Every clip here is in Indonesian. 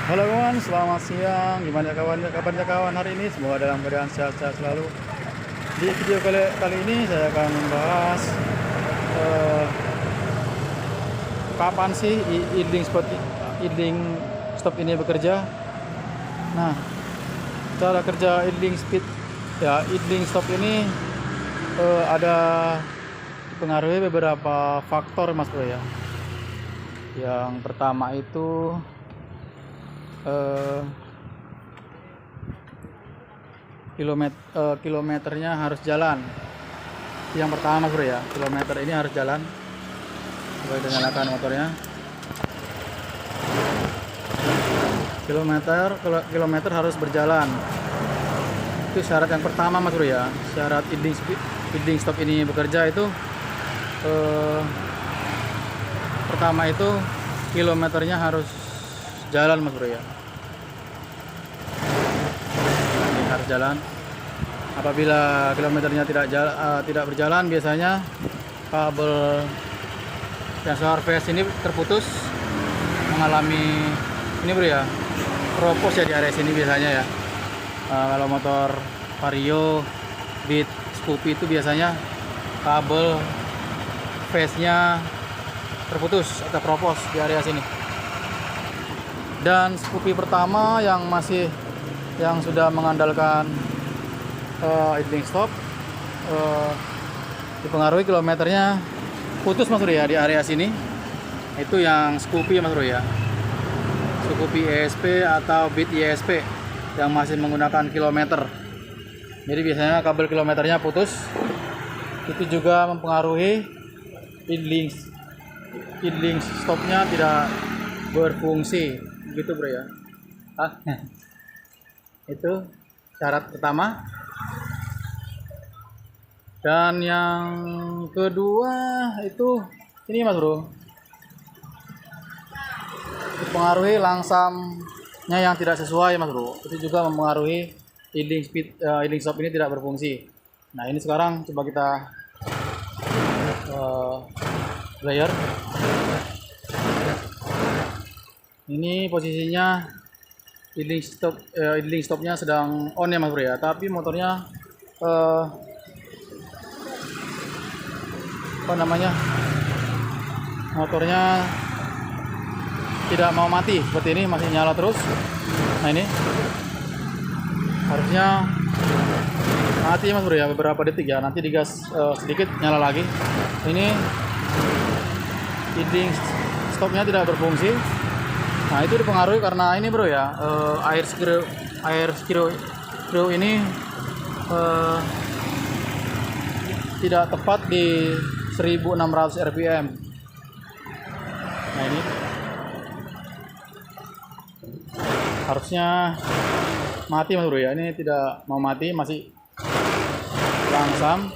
Halo kawan, selamat siang. Gimana kabarnya kawan hari ini? Semoga dalam keadaan sehat-sehat selalu. Di video kali ini saya akan membahas eh, kapan sih idling stop ini bekerja. Nah, cara kerja idling stop ini ada dipengaruhi beberapa faktor Mas Bro ya. Yang pertama itu eh, kilometernya harus jalan. Yang pertama Bro ya, kilometer ini harus jalan. Coba kita nyalakan motornya. Kilometer harus berjalan. Itu syarat yang pertama Mas Bro ya. Syarat idling stop ini bekerja itu pertama itu kilometernya harus jalan Mas Bro ya. Ini harus jalan. Apabila kilometernya tidak berjalan, biasanya kabel sensor VS ini terputus, mengalami ini Bro ya, keropos ya di area sini biasanya ya. Kalau motor Vario, Beat, Scoopy itu biasanya kabel phase-nya terputus atau keropos di area sini. Dan Scoopy pertama yang sudah mengandalkan idling stop dipengaruhi kilometernya putus Mas Bro ya di area sini. Itu yang Scoopy Mas Bro ya. Scoopy ESP atau Beat ESP yang masih menggunakan kilometer. Jadi biasanya kabel kilometernya putus. Itu juga mempengaruhi idling stopnya tidak berfungsi, gitu Bro ya. Itu syarat pertama. Dan yang kedua itu ini Mas Bro, dipengaruhi langsamnya yang tidak sesuai Mas Bro. Itu juga mempengaruhi idling stop ini tidak berfungsi. Nah ini sekarang coba kita player. Ini posisinya idling stopnya sedang on ya Mas Bro ya, tapi motornya motornya tidak mau mati, seperti ini masih nyala terus. Nah ini harusnya mati Mas Bro ya, beberapa detik ya, nanti digas sedikit nyala lagi. Ini idling stopnya tidak berfungsi. Nah itu dipengaruhi karena ini Bro ya, air screw ini tidak tepat di 1600 rpm. Nah ini harusnya mati Mas Bro ya, ini tidak mau mati, masih langsam.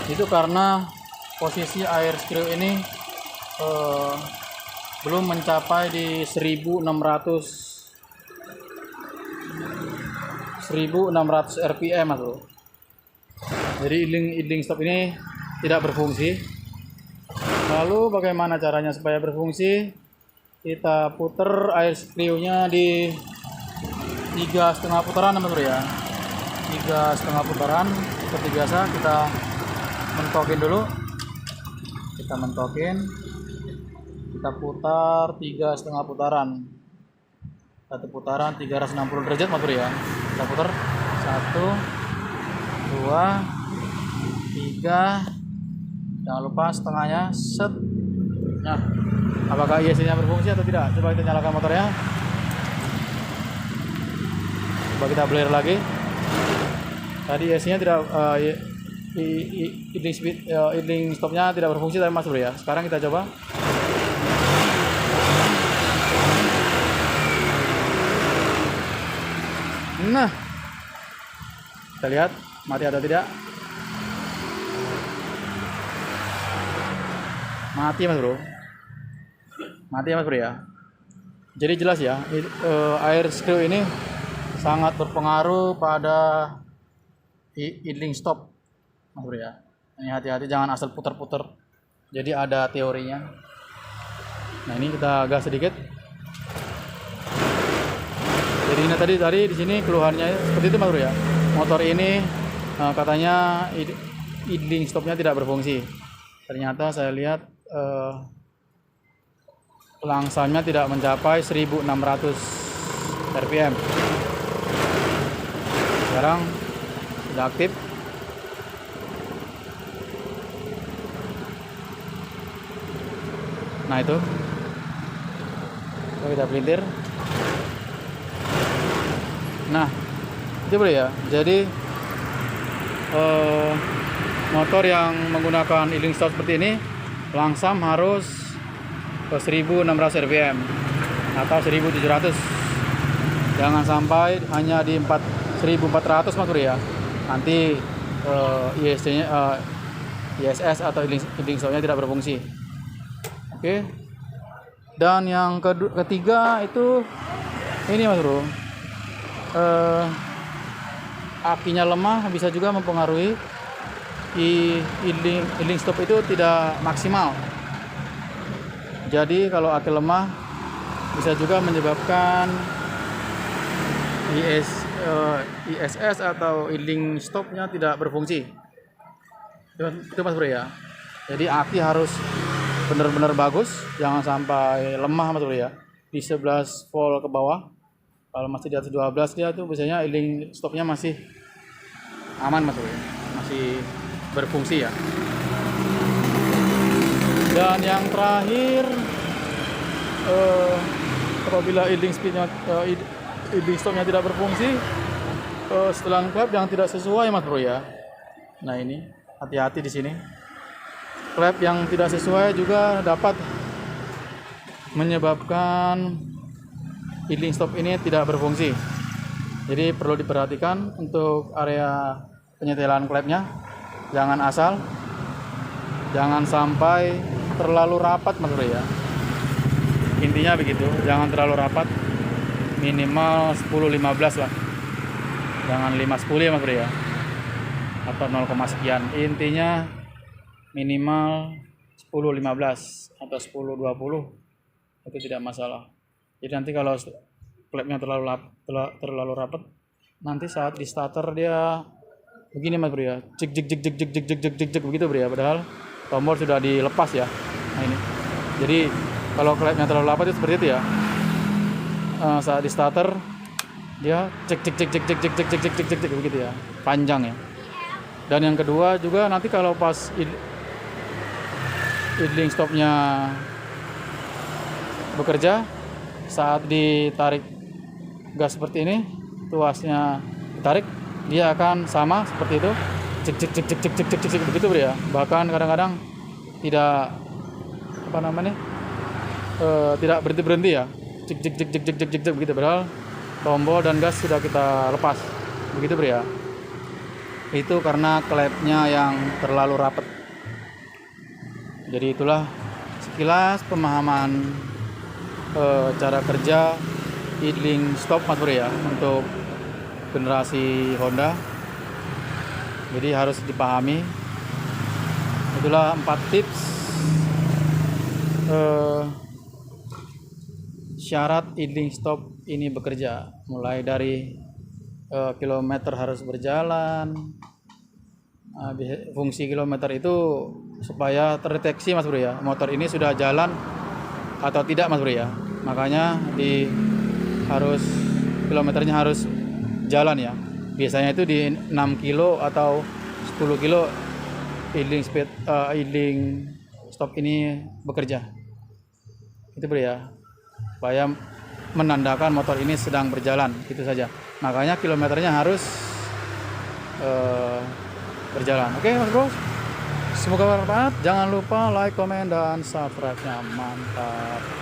Itu karena posisi air screw ini belum mencapai di 1600 rpm Mas Bro. Jadi idling stop ini tidak berfungsi. Lalu bagaimana caranya supaya berfungsi? Kita puter air screw-nya di 3,5 putaran Mas Bro ya. 3,5 putaran seperti biasa. Kita mentokin dulu. Kita putar 3,5 putaran. Satu putaran 360 derajat Mas Bro ya. Kita putar 1 2 3, jangan lupa setengahnya, set. Nah, apakah ISC-nya berfungsi atau tidak? Coba kita nyalakan motornya. Coba kita blare lagi. Tadi ISC-nya tidak, idling stopnya tidak berfungsi tapi Mas Bro ya. Sekarang kita coba. Nah, kita lihat mati atau tidak. Mati Mas Bro. Mati ya Mas Bro ya. Jadi jelas ya, air screw ini sangat berpengaruh pada idling stop Mas Bro ya. Ini hati-hati, jangan asal putar-putar. Jadi ada teorinya. Nah ini kita gas sedikit. Jadi ini tadi di sini keluhannya seperti itu Mas Bro ya. Motor ini katanya idling stopnya tidak berfungsi. Ternyata saya lihat langsamnya tidak mencapai 1600 rpm. Sekarang sudah aktif. Nah itu, kita pelintir. Nah itu boleh ya. Jadi motor yang menggunakan idling stop seperti ini langsam harus ke 1600 rpm atau 1700. Jangan sampai hanya di 1400 Mas Bro ya. Nanti ISS atau idling stopnya tidak berfungsi. Oke. Dan yang ketiga itu ini Mas Bro. Akinya lemah bisa juga mempengaruhi idling stop itu tidak maksimal. Jadi kalau aki lemah bisa juga menyebabkan ISS atau idling stopnya tidak berfungsi. Itu Mas Bro ya. Jadi aki harus benar-benar bagus, jangan sampai lemah Mas Bro ya. Di 11 volt ke bawah. Kalau masih di atas 12 dia tuh biasanya idling stopnya masih aman Mas Bro ya. Masih berfungsi ya. Dan yang terakhir apabila idling stopnya tidak berfungsi, setelan klep yang tidak sesuai Mas Bro ya. Nah ini hati-hati di sini. Klep yang tidak sesuai juga dapat menyebabkan idling stop ini tidak berfungsi. Jadi perlu diperhatikan untuk area penyetelan klepnya. Jangan asal, jangan sampai terlalu rapat Mas Bro ya. Intinya begitu, jangan terlalu rapat, minimal 10-15 lah. Jangan 5-10 ya Mas Bro ya, atau 0, sekian. Intinya minimal 10-15 atau 10-20 itu tidak masalah. Jadi nanti kalau klepnya terlalu rapat, nanti saat di starter dia begini Mas Bro ya, jik begitu Bro ya, padahal tombol sudah dilepas ya. Nah ini, jadi kalau klepnya terlalu rapat itu seperti itu ya. Saat di starter dia cek begitu ya, panjang ya. Dan yang kedua juga nanti kalau pas idling stopnya bekerja, saat ditarik gas seperti ini, tuasnya ditarik, dia akan sama seperti itu, cek begitu Bro ya. Bahkan kadang-kadang tidak tidak berhenti ya, cek begitu, padahal tombol dan gas sudah kita lepas begitu Bro ya. Itu karena klepnya yang terlalu rapat. Jadi itulah sekilas pemahaman cara kerja idling stop Mas Bro ya untuk generasi Honda. Jadi harus dipahami. Itulah 4 tips syarat idling stop ini bekerja. Mulai dari kilometer harus berjalan. Fungsi kilometer itu supaya terdeteksi Mas Bro ya, motor ini sudah jalan atau tidak Mas Bro ya. Makanya kilometernya harus jalan ya. Biasanya itu di 6 kilo atau 10 kilo idling stop ini bekerja. Itu Bro ya, supaya menandakan motor ini sedang berjalan, itu saja. Makanya kilometernya harus berjalan. Oke Mas Bro, semoga bermanfaat. Jangan lupa like, komen, dan subscribe-nya. Mantap.